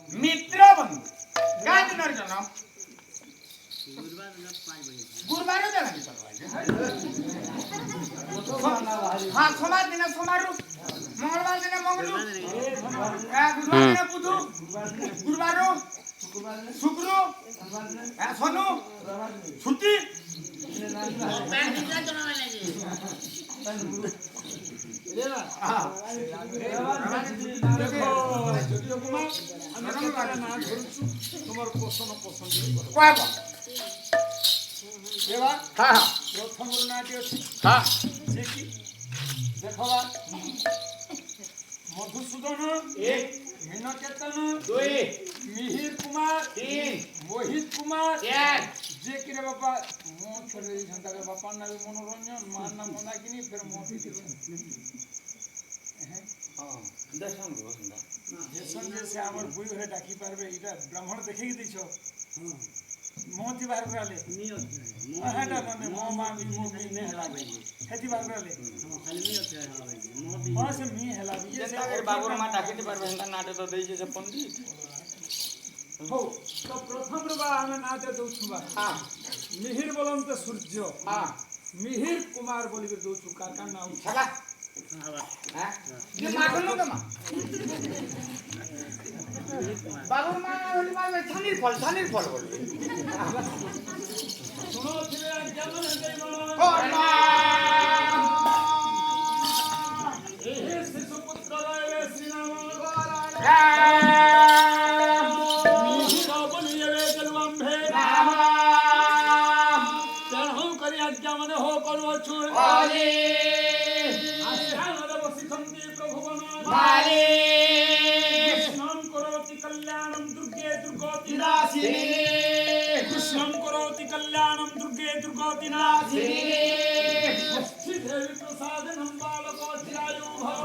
मित्र बंधू काय देणार जनाब गुरुवार देणार हाँ सोमवार दिन सोमवार मंगलवार दिन मंगलू बुधवार दिन बुधु गुरुवार शुक्र शनु छुट्टी তোমার পছন্দ পছন্দ প্রথম নাটি ଅଛି যে কি দেখবা মধুসূদন এক মীনকেতন দুই মিহির কুমার তিন মোহিত কুমার এক যে কি রে বাবা মো ছেড়ে দিয়েছেন তাকে বাপার নাম মনোরঞ্জন মার নাম মন্দাকিনী ফের মো দিয়েছেন হ্যাঁ দেশন গোসন্দা দেশন যে সে আমার বুই হয়ে ডাকি পারবে এটা ব্রাহ্মণ দেখে দিছো मोती बाहर कराले हेटा बंदे मो मामी मो मी ने हला भाई हेती बाहर कराले खाली मी होते मोती बस मी हला ये से बाबूर मा डाकिते पारबे हंता नाटे तो देई जे पंडित हो तो प्रथम रबा हमें नाटे दउ छुबा हां मिहिर बोलम तो सूर्य हां मिहिर कुमार बोलिबे दउ छु का नाम छला हां ये माखनो के मा बाबूर मा होली बाबे छानीर फल बोलबे सुनो थिले जमन गई मनो एहे शिशु पुत्र राय श्री राम मिहिर बोलिए जलवंभे राम चढ़ो करी आज्ञा मन हो करो छु आले आश्रम बसी खंती प्रभु बना माले कल्याणं दुर्गे दुर्गोति नाशिनी कृष्णं करोति कल्याणं दुर्गे दुर्गोति नाशिनी षष्ठी देवी प्रसादनं बालकोऽधिरायो भव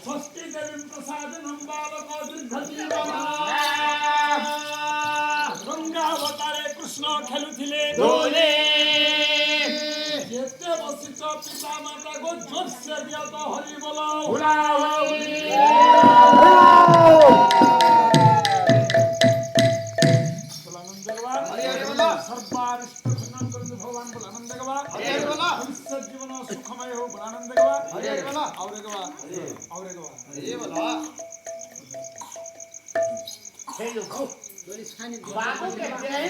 षष्ठी देवी प्रसादनं बालकोऽदीर्घति भव गंगावतारे कृष्ण खेलुथिले दोले जेते बसित पिता माता को जोर से दिया तो हरि बोलो हुला हुली सर्वारिष्ट कृष्ण करते भगवान बोल आनंद गवा भविष्य जीवन सुखमय हो बोल आनंद गवा और गवा ये बोला हे लो खाओ बाबू के जय